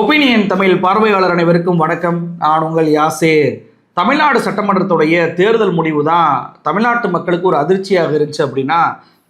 Opinion Tamil பார்வையாளர் அனைவருக்கும் வணக்கம். நான் உங்கள் யாசே. தமிழ்நாடு சட்டமன்றத்துடைய தேர்தல் முடிவு தான் தமிழ்நாட்டு மக்களுக்கு ஒரு அதிர்ச்சியாக இருந்துச்சு. அப்படின்னா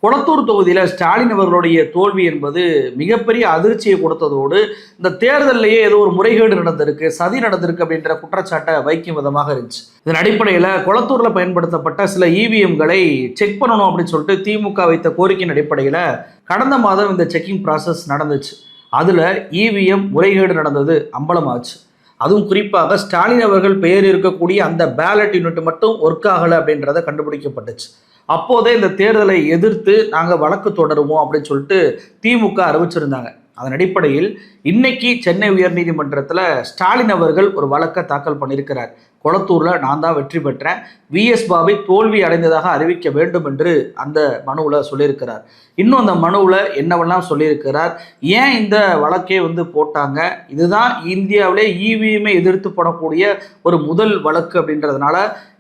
கொளத்தூர் தொகுதியில் ஸ்டாலின் அவர்களுடைய தோல்வி என்பது மிகப்பெரிய அதிர்ச்சியை கொடுத்ததோடு இந்த தேர்தலிலேயே ஏதோ ஒரு முறைகேடு நடந்திருக்கு, சதி நடந்திருக்கு அப்படின்ற குற்றச்சாட்டை வைக்கும் விதமாக இருந்துச்சு. இதன் அடிப்படையில் கொளத்தூரில் பயன்படுத்தப்பட்ட சில இவிஎம்களை செக் பண்ணணும் அப்படின்னு சொல்லிட்டு திமுக வைத்த கோரிக்கையின் அடிப்படையில் கடந்த மாதம் இந்த செக்கிங் ப்ராசஸ் நடந்துச்சு. அதில் இவிஎம் முறைகேடு நடந்தது அம்பலமாச்சு. அதுவும் குறிப்பாக ஸ்டாலின் அவர்கள் பெயர் இருக்கக்கூடிய அந்த பேலட் யூனிட் மட்டும் ஒர்க் ஆகலை அப்படின்றத கண்டுபிடிக்கப்பட்டுச்சு. அப்போதே இந்த தேர்தலை எதிர்த்து நாங்கள் வழக்கு தொடருவோம் அப்படின்னு சொல்லிட்டு திமுக அறிவிச்சிருந்தாங்க. அதன் அடிப்படையில் இன்னைக்கு சென்னை உயர்நீதிமன்றத்தில் ஸ்டாலின் அவர்கள் ஒரு வழக்கை தாக்கல் பண்ணியிருக்கிறார். கொளத்தூரில் நான் தான் வெற்றி பெற்றேன், விஎஸ் பாபை தோல்வி அடைந்ததாக அறிவிக்க வேண்டும் என்று அந்த மனுவில் சொல்லியிருக்கிறார். இன்னும் அந்த மனுவில் என்னவெல்லாம் சொல்லியிருக்கிறார், ஏன் இந்த வழக்கே போட்டாங்க, இதுதான் இந்தியாவிலே இவிஎம்ஐ எதிர்த்து போடக்கூடிய ஒரு முதல் வழக்கு அப்படின்றதுனால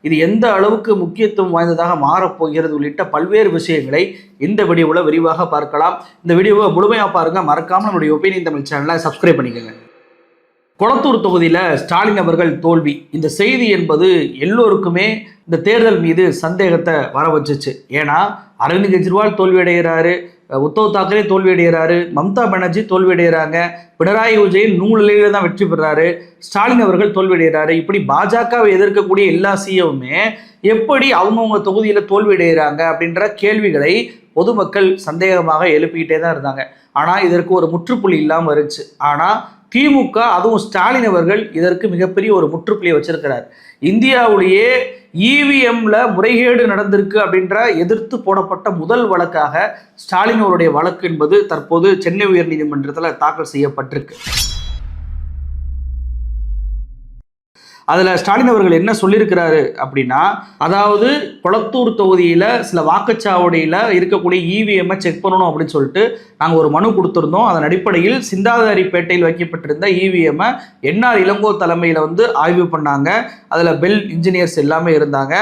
இது எந்த அளவுக்கு முக்கியத்துவம் வாய்ந்ததாக மாறப்போகிறது உள்ளிட்ட பல்வேறு விஷயங்களை இந்த வீடியோவில் விரிவாக பார்க்கலாம். இந்த வீடியோவை முழுமையாக பாருங்கள். மறக்காமல் நம்மளுடைய ஒப்பீனியன் தமிழ் சேனலை சப்ஸ்கிரைப் பண்ணிக்கோங்க. கொளத்தூர் தொகுதியில் ஸ்டாலின் அவர்கள் தோல்வி, இந்த செய்தி என்பது எல்லோருக்குமே இந்த தேர்தல் மீது சந்தேகத்தை வர வச்சுச்சு. ஏன்னா அரவிந்த் கெஜ்ரிவால் தோல்வியடைகிறாரு, உத்தவ் தாக்கரே தோல்வியடைகிறாரு, மம்தா பானர்ஜி தோல்வியடைகிறாங்க, பினராயி விஜயன் நூலிலேயே தான் வெற்றி பெறாரு, ஸ்டாலின் அவர்கள் தோல்வியடைகிறாரு. இப்படி பாஜகவை எதிர்க்கக்கூடிய எல்லா சிஎம்மே எப்படி அவங்கவுங்க தொகுதியில் தோல்வியடைகிறாங்க அப்படின்ற கேள்விகளை பொதுமக்கள் சந்தேகமாக எழுப்பிக்கிட்டே தான் இருந்தாங்க. ஆனால் இதற்கு ஒரு முற்றுப்புள்ளி இல்லாமல் இருந்துச்சு. ஆனால் திமுக, அதுவும் ஸ்டாலின் அவர்கள் இதற்கு மிகப்பெரிய ஒரு முற்றுப்புள்ளியை வச்சிருக்கிறார். இந்தியாவிலேயே இவிஎம்ல முறைகேடு நடந்திருக்கு அப்படின்ற எதிர்த்து போடப்பட்ட முதல் வழக்காக ஸ்டாலின் அவருடைய வழக்கு என்பது தற்போது சென்னை உயர்நீதிமன்றத்தில் தாக்கல் செய்யப்பட்டிருக்கு. அதில் ஸ்டாலின் அவர்கள் என்ன சொல்லியிருக்கிறாரு அப்படின்னா, அதாவது கொளத்தூர் தொகுதியில் சில வாக்குச்சாவடியில் இருக்கக்கூடிய இவிஎம்ஐ செக் பண்ணணும் அப்படின்னு சொல்லிட்டு நாங்கள் ஒரு மனு கொடுத்துருந்தோம். அதன் அடிப்படையில் சிந்தாதாரிப்பேட்டையில் வைக்கப்பட்டிருந்த இவிஎம்ஐ என்ஆர் இளங்கோ தலைமையில் ஆய்வு பண்ணாங்க. அதில் பெல் இன்ஜினியர்ஸ் எல்லாமே இருந்தாங்க.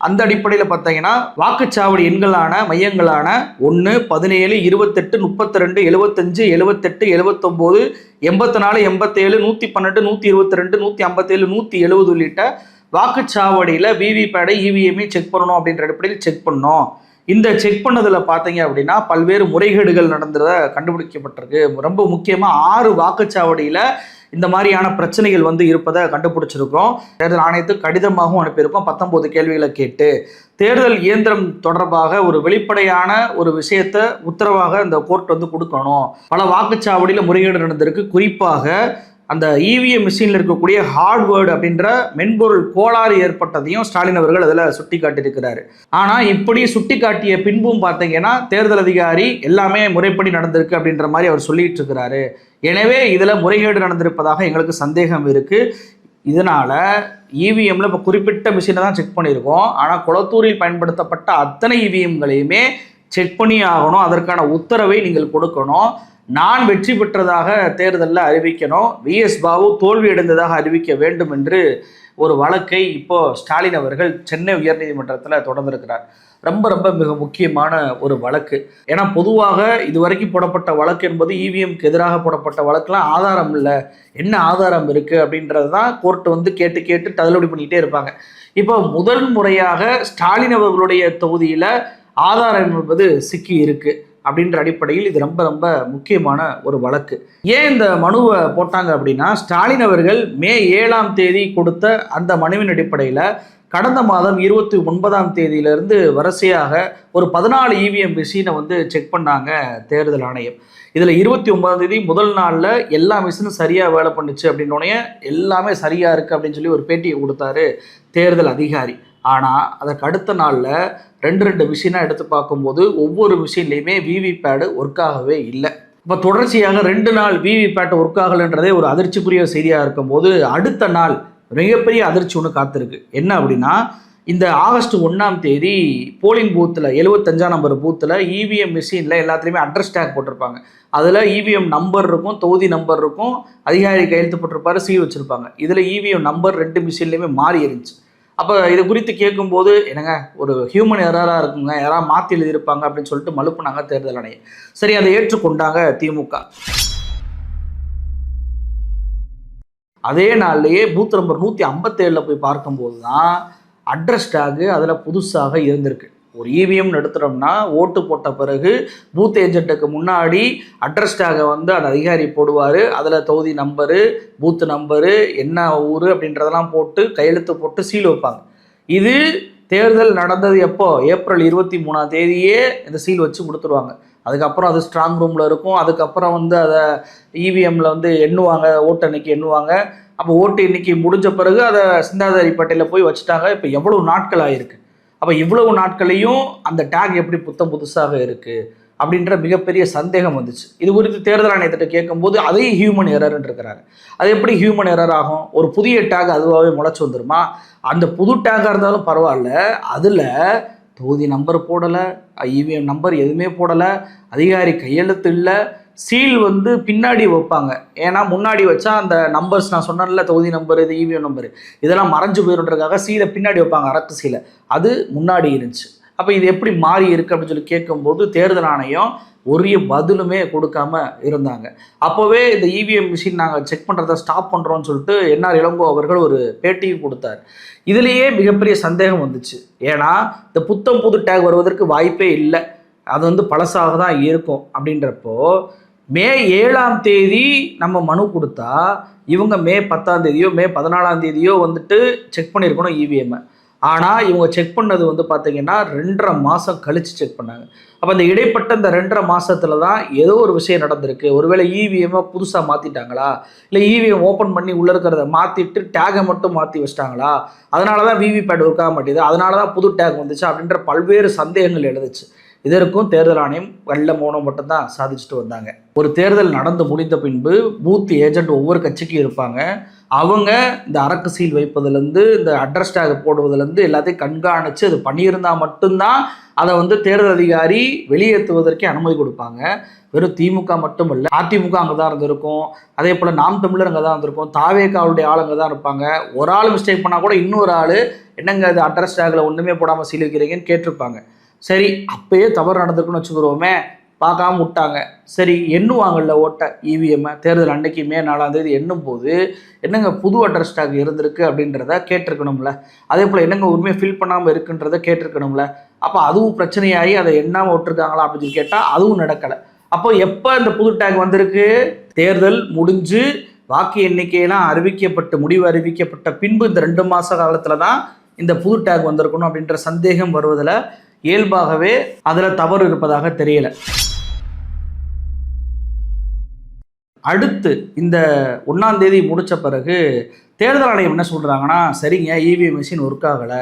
அந்த அடிப்படையில் பார்த்தீங்கன்னா வாக்குச்சாவடி எண்களான மையங்களான 1, 17, 28, 32, 75, 78, 79, 84, 87, 112, 122, 157, 170 உள்ளிட்ட வாக்குச்சாவடியில் விவிபேடை இவிஎம்ஐ செக் பண்ணணும் அப்படின்ற அடிப்படையில் செக் பண்ணோம். இந்த செக் பண்ணதில் பார்த்தீங்க அப்படின்னா பல்வேறு முறைகேடுகள் நடந்ததை கண்டுபிடிக்கப்பட்டிருக்கு. ரொம்ப முக்கியமாக 6 வாக்குச்சாவடியில் இந்த மாதிரியான பிரச்சனைகள் இருப்பதை கண்டுபிடிச்சிருக்கிறோம். தேர்தல் ஆணையத்துக்கு கடிதமாகவும் அனுப்பியிருக்கோம். 19 கேள்விகளை கேட்டு தேர்தல் இயந்திரம் தொடர்பாக ஒரு வெளிப்படையான ஒரு விஷயத்தை உத்தரவாக இந்த கோர்ட் கொடுக்கணும். பல வாக்குச்சாவடியில் முறைகேடு நடந்திருக்கு. குறிப்பாக அந்த இவிஎம் மிஷினில் இருக்கக்கூடிய ஹார்ட்வேர்டு அப்படின்ற மென்பொருள் கோளாறு ஏற்பட்டதையும் ஸ்டாலின் அவர்கள் அதில் சுட்டி காட்டியிருக்கிறாரு. ஆனால் இப்படி சுட்டி காட்டிய பின்பும் பார்த்தீங்கன்னா தேர்தல் அதிகாரி எல்லாமே முறைப்படி நடந்திருக்கு அப்படின்ற மாதிரி அவர் சொல்லிட்டு இருக்கிறாரு. எனவே இதில் முறைகேடு நடந்திருப்பதாக எங்களுக்கு சந்தேகம் இருக்குது. இதனால் இவிஎம்ல இப்போ குறிப்பிட்ட மிஷினை தான் செக் பண்ணியிருக்கோம். ஆனால் கொளத்தூரில் பயன்படுத்தப்பட்ட அத்தனை இவிஎம்களையுமே செக் பண்ணி ஆகணும். அதற்கான உத்தரவை நீங்கள் கொடுக்கணும். நான் வெற்றி பெற்றதாக தேர்தலில் அறிவிக்கணும், விஎஸ் பாபு தோல்வி அடைந்ததாக அறிவிக்க வேண்டும் என்று ஒரு வழக்கை இப்போ ஸ்டாலின் அவர்கள் சென்னை உயர்நீதிமன்றத்தில் தொடர்ந்திருக்கிறார். ரொம்ப மிக முக்கியமான ஒரு வழக்கு. ஏன்னா பொதுவாக இதுவரைக்கும் போடப்பட்ட வழக்கு என்பது இவிஎம்க்கு எதிராக போடப்பட்ட வழக்குலாம் ஆதாரம் இல்லை, என்ன ஆதாரம் இருக்குது அப்படின்றது தான் கோர்ட்டு கேட்டு தள்ளுபடி பண்ணிக்கிட்டே இருப்பாங்க. இப்போ முதல் முறையாக ஸ்டாலின் அவர்களுடைய தொகுதியில் ஆதாரம் என்பது சிக்கி இருக்குது அப்படின்ற அடிப்படையில் இது ரொம்ப முக்கியமான ஒரு வழக்கு. ஏன் இந்த மனுவை போட்டாங்க அப்படின்னா, ஸ்டாலின் அவர்கள் மே 7ஆம் தேதி கொடுத்த அந்த மனுவின் அடிப்படையில் கடந்த மாதம் 29ஆம் தேதியிலிருந்து வரிசையாக ஒரு 14 இவிஎம் மிஷினை செக் பண்ணாங்க தேர்தல் ஆணையம். இதில் 29ஆம் தேதி முதல் நாளில் எல்லா மிஷினும் சரியாக வேலை பண்ணுச்சு அப்படின்னோடனே எல்லாமே சரியாக இருக்குது அப்படின்னு சொல்லி ஒரு பேட்டியை கொடுத்தாரு தேர்தல் அதிகாரி. ஆனால் அதற்கு அடுத்த நாளில் 2 மிஷினாக எடுத்து பார்க்கும்போது ஒவ்வொரு மிஷின்லேயுமே விவிபேடு ஒர்க் ஆகவே இல்லை. இப்போ தொடர்ச்சியாக 2 நாள் விவிபேட் ஒர்க் ஆகலைன்றதே ஒரு அதிர்ச்சிக்குரிய செய்தியாக இருக்கும்போது அடுத்த நாள் மிகப்பெரிய அதிர்ச்சி ஒன்று காத்திருக்கு. என்ன அப்படின்னா, இந்த ஆகஸ்ட் 1ஆம் தேதி போலிங் பூத்தில் 75ஆம் நம்பர் பூத்தில் இவிஎம் மிஷினில் எல்லாத்துலேயுமே அட்ரஸ் டேக் போட்டிருப்பாங்க. அதில் இவிஎம் நம்பர் இருக்கும், தொகுதி நம்பர் இருக்கும், அதிகாரி கையெழுத்து போட்டிருப்பாரு, சீல் வச்சுருப்பாங்க. இதில் இவிஎம் நம்பர் 2 மிஷின்லேயுமே மாறி இருந்துச்சு. அப்போ இது குறித்து கேட்கும்போது என்னங்க ஒரு ஹியூமன் எரராக இருக்குங்க, யாராவது மாற்றி எழுதியிருப்பாங்க அப்படின்னு சொல்லிட்டு மலுப்புனாங்க தேர்தல் ஆணையம். சரி, அதை ஏற்றுக்கொண்டாங்க திமுக. அதே நாள்லேயே பூத் நம்பர் 157 போய் பார்க்கும்போது தான் அட்ரஸ் டேகு அதில் புதுசாக இருந்திருக்கு. ஒரு இவிஎம் எடுத்துட்டோம்னா ஓட்டு போட்ட பிறகு பூத் ஏஜென்ட்டுக்கு முன்னாடி அட்ரஸ் டேகை வந்து அந்த அதிகாரி போடுவார். அதில் தொகுதி நம்பரு, பூத்து நம்பரு, என்ன ஊர் அப்படின்றதெல்லாம் போட்டு கையெழுத்து போட்டு சீல் வைப்பாங்க. இது தேர்தல் நடந்தது எப்போ? ஏப்ரல் 23 இந்த சீல் வச்சு கொடுத்துருவாங்க. அதுக்கப்புறம் அது ஸ்ட்ராங் ரூமில் இருக்கும். அதுக்கப்புறம் வந்து அதை இவிஎம்மில் வந்து எண்ணுவாங்க, ஓட்டு எண்ணிக்கை எண்ணுவாங்க. அப்போ ஓட்டு எண்ணிக்கை முடிஞ்ச பிறகு அதை சிந்தாதாரி பட்டியலில் போய் வச்சுட்டாங்க. இப்போ எவ்வளவு நாட்கள் ஆகிருக்கு. அப்போ இவ்வளவு நாட்களையும் அந்த டேக் எப்படி புதுசாக இருக்குது அப்படின்ற மிகப்பெரிய சந்தேகம் வந்துச்சு. இது குறித்து தேர்தல் ஆணையத்திட்ட கேட்கும்போது அதையும் ஹியூமன் எரர்ன்னு இருக்கிறாங்க. அது எப்படி ஹியூமன் எரர் ஆகும்? ஒரு புதிய டேக் அதுவாகவே முளைச்சி வந்துருமா? அந்த புது டேக்காக இருந்தாலும் பரவாயில்ல, அதில் தொகுதி நம்பர் போடலை, இவிஎம் நம்பர் எதுவுமே போடலை, அதிகாரி கையெழுத்து இல்லை, சீல் வந்து பின்னாடி வைப்பாங்க. ஏன்னா முன்னாடி வச்சா அந்த நம்பர்ஸ் நான் சொன்னேன்ல, தொகுதி நம்பர், இது இவிஎம் நம்பரு, இதெல்லாம் மறைஞ்சு போயிடுன்றதுக்காக சீலை பின்னாடி வைப்பாங்க, அரக்கு சீலை. அது முன்னாடி இருந்துச்சு. அப்போ இது எப்படி மாறி இருக்குது அப்படின்னு சொல்லி கேட்கும்போது தேர்தல் ஆணையம் ஒரு பதிலுமே கொடுக்காம இருந்தாங்க. அப்போவே இந்த இவிஎம் மிஷின் நாங்கள் செக் பண்ணுறதை ஸ்டாப் பண்ணுறோன்னு சொல்லிட்டு என்ஆர் இளங்கோ அவர்கள் ஒரு பேட்டியும் கொடுத்தார். இதுலேயே மிகப்பெரிய சந்தேகம் வந்துச்சு. ஏன்னா இந்த புது டேக் வருவதற்கு வாய்ப்பே இல்லை, அது வந்து பழசாக தான் இருக்கும். அப்படின்றப்போ மே 7 நம்ம மனு கொடுத்தா இவங்க மே 10 மே 14 வந்துட்டு செக் பண்ணியிருக்கணும் இவிஎம்மை. ஆனால் இவங்க செக் பண்ணது வந்து பார்த்தீங்கன்னா 2.5 மாதம் கழித்து செக் பண்ணாங்க. அப்போ அந்த இடைப்பட்ட இந்த 2.5 மாதத்தில் தான் ஏதோ ஒரு விஷயம் நடந்திருக்கு. ஒருவேளை இவிஎம்மை புதுசாக மாற்றிட்டாங்களா, இல்லை இவிஎம் ஓப்பன் பண்ணி உள்ளே இருக்கிறத மாற்றிட்டு டேகை மட்டும் மாற்றி வச்சிட்டாங்களா, அதனால தான் விவிபேட் ஒர்க் ஆக மாட்டேது, அதனால தான் புது டேக் வந்துச்சு அப்படின்ற பல்வேறு சந்தேகங்கள் எழுதுச்சு. இதற்கும் தேர்தல் ஆணையம் வெள்ள மௌனம் மட்டும்தான் சாதிச்சுட்டு வந்தாங்க. ஒரு தேர்தல் நடந்து முடிந்த பின்பு பூத் ஏஜென்ட் ஒவ்வொரு கட்சிக்கும் இருப்பாங்க. அவங்க இந்த அரக்கு சீல் வைப்பதுலேருந்து இந்த அட்ரஸ் டேக் போடுவதுலேருந்து எல்லாத்தையும் கண்காணித்து அது பண்ணியிருந்தால் மட்டும்தான் அதை வந்து தேர்தல் அதிகாரி வெளியேற்றுவதற்கே அனுமதி கொடுப்பாங்க. வெறும் திமுக மட்டும் இல்லை, அதிமுக அங்கே தான் இருந்திருக்கும், அதே போல் நாம் தமிழர் அங்கே தான் இருந்திருக்கும், தாவேக்காவுடைய ஆள் அங்கே தான் இருப்பாங்க. ஒரு ஆள் மிஸ்டேக் பண்ணால் கூட இன்னொரு ஆள் என்னங்க இது அட்ரஸ் டேக்கில் ஒன்றுமே போடாமல் சீல் வைக்கிறீங்கன்னு கேட்டிருப்பாங்க. சரி, அப்பயே தவறு நடந்திருக்குன்னு வச்சுக்கிறோமே, பார்க்காம விட்டாங்க. சரி, எண்ணுவாங்கல்ல ஓட்டை இவிஎம்மை தேர்தல் அன்னைக்கு மே 4 எண்ணும் போது என்னங்க புது அட்ரஸ் டேக் இருந்திருக்கு அப்படின்றத கேட்டிருக்கணும்ல. அதே போல் என்னங்க உண்மையை ஃபில் பண்ணாமல் இருக்குன்றத கேட்டிருக்கணும்ல. அப்போ அதுவும் பிரச்சனையாகி அதை எண்ணாமல் விட்டுருக்காங்களா அப்படின்னு சொல்லி கேட்டால் அதுவும் நடக்கலை. அப்போ எப்போ இந்த புது டேக் வந்திருக்கு? தேர்தல் முடிஞ்சு வாக்கு எண்ணிக்கையெல்லாம் முடிவு அறிவிக்கப்பட்ட பின்பு இந்த 2 மாத காலத்தில் தான் இந்த புது டேக் வந்திருக்கணும் அப்படின்ற சந்தேகம் வருவதில் இயல்பாகவே அதில் தவறு இருப்பதாக தெரியல. அடுத்து இந்த 1 முடித்த பிறகு தேர்தல் ஆணையம் என்ன சொல்கிறாங்கன்னா, சரிங்க இவிஎம் மிஷின் ஒர்க் ஆகலை,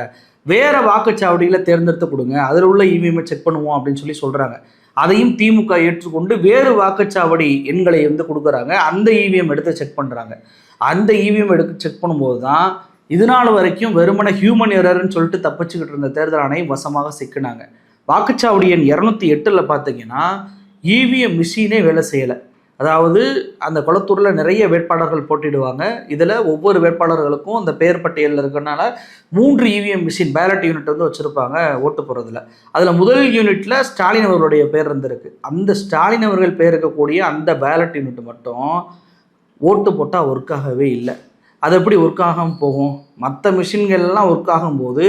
வேறு வாக்குச்சாவடியில் தேர்ந்தெடுத்து கொடுங்க, அதில் உள்ள இவிஎம்மை செக் பண்ணுவோம் அப்படின்னு சொல்லி சொல்கிறாங்க. அதையும் திமுக ஏற்றுக்கொண்டு வேறு வாக்குச்சாவடி எண்களை வந்து கொடுக்குறாங்க. அந்த இவிஎம் எடுத்து செக் பண்ணுறாங்க. அந்த இவிஎம் எடுத்து செக் பண்ணும்போது தான் இது நாள் வரைக்கும் வெறுமனை ஹியூமன் எரர்ன்னு சொல்லிட்டு தப்பிச்சுக்கிட்டு இருந்த தேர்தல் ஆணையம் வசமாக சிக்கினாங்க. வாக்குச்சாவடி எண் 208 பார்த்தீங்கன்னா இவிஎம் மிஷினே வேலை செய்யலை. அதாவது அந்த குளத்தூரில் நிறைய வேட்பாளர்கள் போட்டிடுவாங்க. இதில் ஒவ்வொரு வேட்பாளர்களுக்கும் அந்த பெயர் பட்டியலில் இருக்கிறனால 3 இவிஎம் மிஷின் பேலட் யூனிட் வந்து வச்சுருப்பாங்க ஓட்டு போகிறதுல. அதில் முதல் யூனிட்டில் ஸ்டாலின் அவர்களுடைய பேர் இருந்திருக்கு. அந்த ஸ்டாலின் அவர்கள் பேர் இருக்கக்கூடிய அந்த பேலட் யூனிட் மட்டும் ஓட்டு போட்டால் ஒர்க் ஆகவே இல்லை. அது எப்படி ஒர்க் ஆகாமல் போகும்? மற்ற மிஷின்கள்லாம் ஒர்க் ஆகும்போது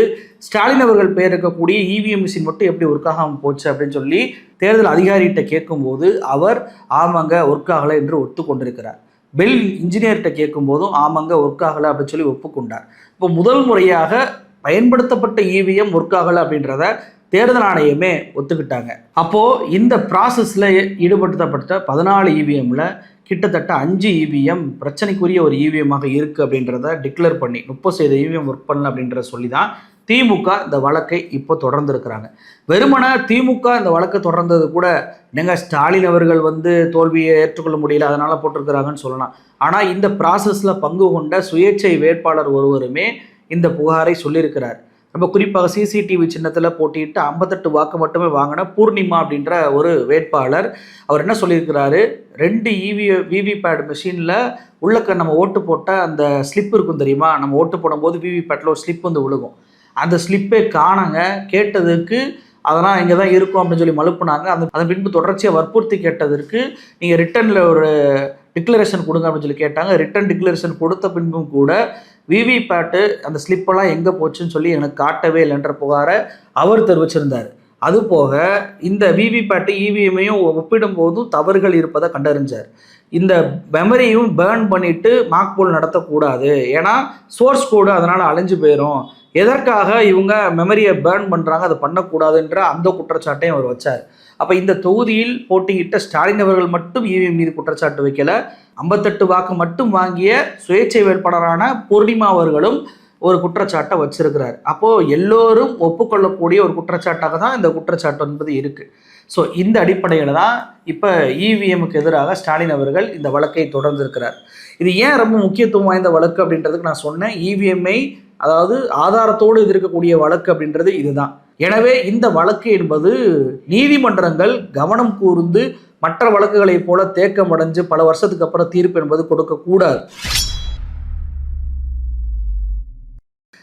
ஸ்டாலின் அவர்கள் பேர் இருக்கக்கூடிய இவிஎம் மிஷின் மட்டும் எப்படி ஒர்க் ஆகாமல் போச்சு அப்படின்னு சொல்லி தேர்தல் அதிகாரிகிட்ட கேட்கும்போது அவர் ஆமாங்க ஒர்க் ஆகலை என்று ஒத்துக்கொண்டிருக்கிறார். பெல் இன்ஜினியர்கிட்ட கேட்கும்போதும் ஆமாங்க ஒர்க் ஆகலை அப்படின்னு சொல்லி ஒப்புக்கொண்டார். இப்போ முதல் முறையாக பயன்படுத்தப்பட்ட இவிஎம் ஒர்க் ஆகலை அப்படின்றத தேர்தல் ஆணையமே ஒத்துக்கிட்டாங்க. அப்போது இந்த ப்ராசஸில் ஈடுபடுத்தப்பட்ட 14 இவிஎம்மில் கிட்டத்தட்ட 5 இவிஎம் பிரச்சனைக்குரிய ஒரு இவிஎம்மாக இருக்குது அப்படின்றத டிக்ளேர் பண்ணி 30% இவிஎம் ஒர்க் பண்ணல அப்படின்றத சொல்லி தான் திமுக இந்த வழக்கை இப்போ தொடர்ந்து இருக்கிறாங்க. வெறுமன திமுக இந்த வழக்கை தொடர்ந்தது கூட என்னங்க ஸ்டாலின் அவர்கள் வந்து தோல்வியை ஏற்றுக்கொள்ள முடியல அதனால் போட்டிருக்கிறாங்கன்னு சொல்லலாம். ஆனால் இந்த ப்ராசஸில் பங்கு கொண்ட சுயேட்சை வேட்பாளர் ஒருவருமே இந்த புகாரை சொல்லியிருக்கிறார். நம்ம குறிப்பாக சிசிடிவி சின்னத்தில் போட்டிட்டு 58 வாக்கு மட்டுமே வாங்கின பூர்ணிமா அப்படின்ற ஒரு வேட்பாளர் அவர் என்ன சொல்லியிருக்கிறாரு, 2 விவிபேட் மிஷினில் உள்ளக்க நம்ம ஓட்டு போட்ட அந்த ஸ்லிப் இருக்கும் தெரியுமா, நம்ம ஓட்டு போடும்போது விவிபேட்டில் ஒரு ஸ்லிப் வந்து விழுகும், அந்த ஸ்லிப்பே காணங்க, கேட்டதுக்கு அதெல்லாம் இங்கே தான் இருக்கும் அப்படின்னு சொல்லி மழுப்புனாங்க. அதன் பின்பு தொடர்ச்சியாக வற்புறுத்தி கேட்டதற்கு நீங்கள் ரிட்டனில் ஒரு டிக்ளரேஷன் கொடுங்க அப்படின்னு சொல்லி கேட்டாங்க. ரிட்டன் டிக்ளரேஷன் கொடுத்த பின்பும் கூட விவிபேட்டு அந்த ஸ்லிப்பெல்லாம் எங்கே போச்சுன்னு சொல்லி எனக்கு காட்டவே இல்லைன்ற புகாரை அவர் தெரிவிச்சிருந்தார். அதுபோக இந்த விவிபேட்டு இவிஎம்மையும் ஒப்பிடும் போதும் தவறுகள் இருப்பதை கண்டறிஞ்சார். இந்த மெமரியும் பேர்ன் பண்ணிட்டு மார்க் போல் நடத்தக்கூடாது, ஏன்னா சோர்ஸ் கோடு அதனால் அழிஞ்சு போயிடும். எதற்காக இவங்க மெமரியை பேர்ன் பண்ணுறாங்க, அதை பண்ணக்கூடாதுன்ற அந்த குற்றச்சாட்டையும் அவர் வச்சார். அப்போ இந்த தொகுதியில் போட்டியிட்ட ஸ்டாலின் அவர்கள் மட்டும் இவிஎம் மீது குற்றச்சாட்டு வைக்கல, 58 வாக்கு மட்டும் வாங்கிய சுயேட்சை வேட்பாளரான பூர்ணிமா அவர்களும் ஒரு குற்றச்சாட்டை வச்சிருக்கிறார். அப்போது எல்லோரும் ஒப்புக்கொள்ளக்கூடிய ஒரு குற்றச்சாட்டாக தான் இந்த குற்றச்சாட்டு என்பது இருக்குது. ஸோ இந்த அடிப்படையில் தான் இப்போ இவிஎம்முக்கு எதிராக ஸ்டாலின் அவர்கள் இந்த வழக்கை தொடர்ந்திருக்கிறார். இது ஏன் ரொம்ப முக்கியத்துவம் வாய்ந்த வழக்கு அப்படின்றதுக்கு நான் சொன்னேன், இவிஎம்ஐ அதாவது ஆதாரத்தோடு இது இருக்கக்கூடிய வழக்கு அப்படின்றது இதுதான். எனவே இந்த வழக்கு என்பது நீதிமன்றங்கள் கவனம் கூர்ந்து மற்ற வழக்குகளைப் போல தேக்கம் அடைஞ்சு பல வருஷத்துக்கு அப்புறம் தீர்ப்பு என்பது கொடுக்கக்கூடாது.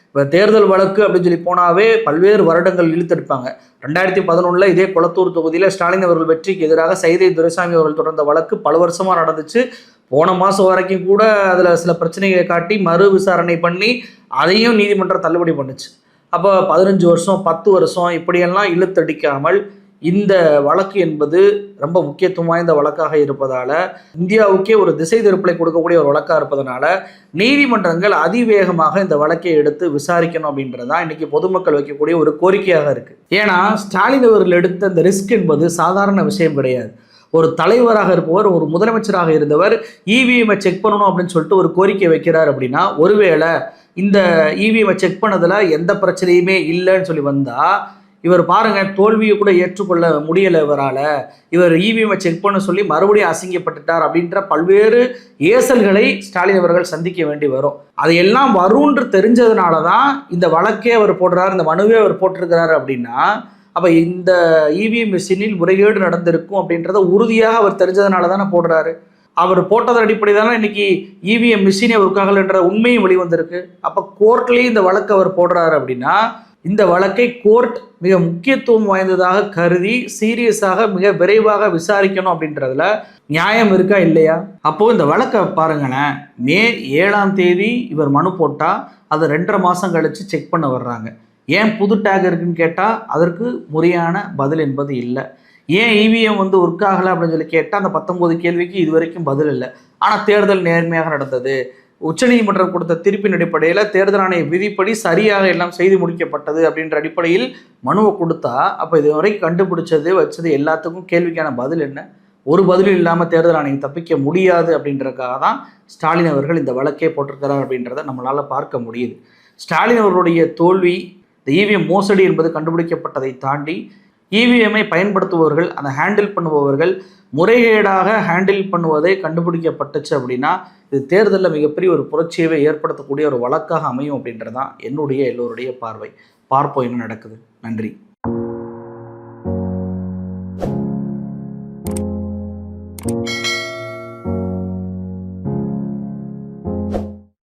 இப்போ தேர்தல் வழக்கு அப்படின்னு சொல்லி போனாவே பல்வேறு வருடங்கள் இழுத்தெடுப்பாங்க. 2011 இதே கொளத்தூர் தொகுதியில் ஸ்டாலின் அவர்கள் வெற்றிக்கு எதிராக சைதை துரைசாமி அவர்கள் தொடர்ந்த வழக்கு பல வருஷமாக நடந்துச்சு. போன மாதம் வரைக்கும் கூட அதில் சில பிரச்சனைகளை காட்டி மறு விசாரணை பண்ணி அதையும் நீதிமன்றம் தள்ளுபடி பண்ணுச்சு. அப்போ 15 வருஷம் 10 வருஷம் இப்படியெல்லாம் இழுத்தடிக்காமல் இந்த வழக்கு என்பது ரொம்ப முக்கியத்துவம் வாய்ந்த வழக்காக இருப்பதால், இந்தியாவுக்கே ஒரு திசை திருப்பலை கொடுக்கக்கூடிய ஒரு வழக்காக இருப்பதனால நீதிமன்றங்கள் அதிவேகமாக இந்த வழக்கை எடுத்து விசாரிக்கணும் அப்படின்றது தான் இன்றைக்கி பொதுமக்கள் வைக்கக்கூடிய ஒரு கோரிக்கையாக இருக்குது. ஏன்னா ஸ்டாலின் அவர்கள் எடுத்த இந்த ரிஸ்க் என்பது சாதாரண விஷயம் கிடையாது. ஒரு தலைவராக இருப்பவர், ஒரு முதலமைச்சராக இருந்தவர் இவிஎம்ஐ செக் பண்ணணும் அப்படின்னு சொல்லிட்டு ஒரு கோரிக்கை வைக்கிறார் அப்படின்னா, ஒருவேளை இந்த இவிஎம்ஐ செக் பண்ணதில் எந்த பிரச்சனையுமே இல்லைன்னு சொல்லி வந்தால், இவர் பாருங்க தோல்வியை கூட ஏற்றுக்கொள்ள முடியலை இவரால், இவர் இவிஎம்ஐ செக் பண்ண சொல்லி மறுபடியும் அசிங்கப்பட்டுட்டார் அப்படின்ற பல்வேறு ஏசல்களை ஸ்டாலின் அவர்கள் சந்திக்க வேண்டி வரும். அதையெல்லாம் வரும்ன்று தெரிஞ்சதுனால தான் இந்த வழக்கே அவர் போடுறாரு, இந்த மனுவே அவர் போட்டிருக்கிறாரு. அப்படின்னா அப்போ இந்த இவிஎம் மிஷினில் முறைகேடு நடந்திருக்கும் அப்படின்றத உறுதியாக அவர் தெரிஞ்சதுனால தானே போடுறாரு. அவர் போட்டதன் அடிப்படையில் தானே இன்னைக்கு இவிஎம் மிஷினே ஒர்க்காகலைன்ற உண்மையும் வெளிவந்திருக்கு. அப்போ கோர்ட்லேயும் இந்த வழக்கு அவர் போடுறாரு அப்படின்னா, இந்த வழக்கை கோர்ட் மிக முக்கியத்துவம் வாய்ந்ததாக கருதி சீரியஸாக மிக விரைவாக விசாரிக்கணும் அப்படின்றதுல நியாயம் இருக்கா இல்லையா? அப்போது இந்த வழக்கை பாருங்களேன், மே 7ஆம் தேதி இவர் மனு போட்டால் அதை 2.5 மாதம் கழித்து செக் பண்ண வர்றாங்க. ஏன் புது டேக் இருக்குன்னு கேட்டால் அதற்கு முறையான பதில் என்பது இல்லை. ஏன் இவிஎம் ஒர்க் ஆகலை அப்படின்னு சொல்லி கேட்டால் அந்த 19 கேள்விக்கு இது வரைக்கும் பதில் இல்லை. ஆனால் தேர்தல் நேர்மையாக நடந்தது, உச்சநீதிமன்றம் கொடுத்த தீர்ப்பின் அடிப்படையில் தேர்தல் ஆணைய விதிப்படி சரியாக எல்லாம் செய்து முடிக்கப்பட்டது அப்படின்ற அடிப்படையில் மனுவை கொடுத்தா, அப்போ இது வரைக்கும் கண்டுபிடிச்சது வச்சது எல்லாத்துக்கும் கேள்விக்கான பதில் என்ன? ஒரு பதிலும் இல்லாமல் தேர்தல் ஆணையம் தப்பிக்க முடியாது அப்படின்றதுக்காக தான் ஸ்டாலின் அவர்கள் இந்த வழக்கே போட்டிருக்கிறார் அப்படின்றத நம்மளால் பார்க்க முடியுது. ஸ்டாலின் அவர்களுடைய தோல்வி இந்த இவிஎம் மோசடி என்பது கண்டுபிடிக்கப்பட்டதை தாண்டி இவிஎம்ஐ பயன்படுத்துபவர்கள், அதை ஹேண்டில் பண்ணுபவர்கள் முறைகேடாக ஹேண்டில் பண்ணுவதை கண்டுபிடிக்கப்பட்டுச்சு அப்படின்னா இது தேர்தலில் மிகப்பெரிய ஒரு புரட்சியவை ஏற்படுத்தக்கூடிய ஒரு வழக்காக அமையும் அப்படின்றது தான் என்னுடைய எல்லோருடைய பார்வை. பார்ப்போம் என்ன நடக்குது. நன்றி.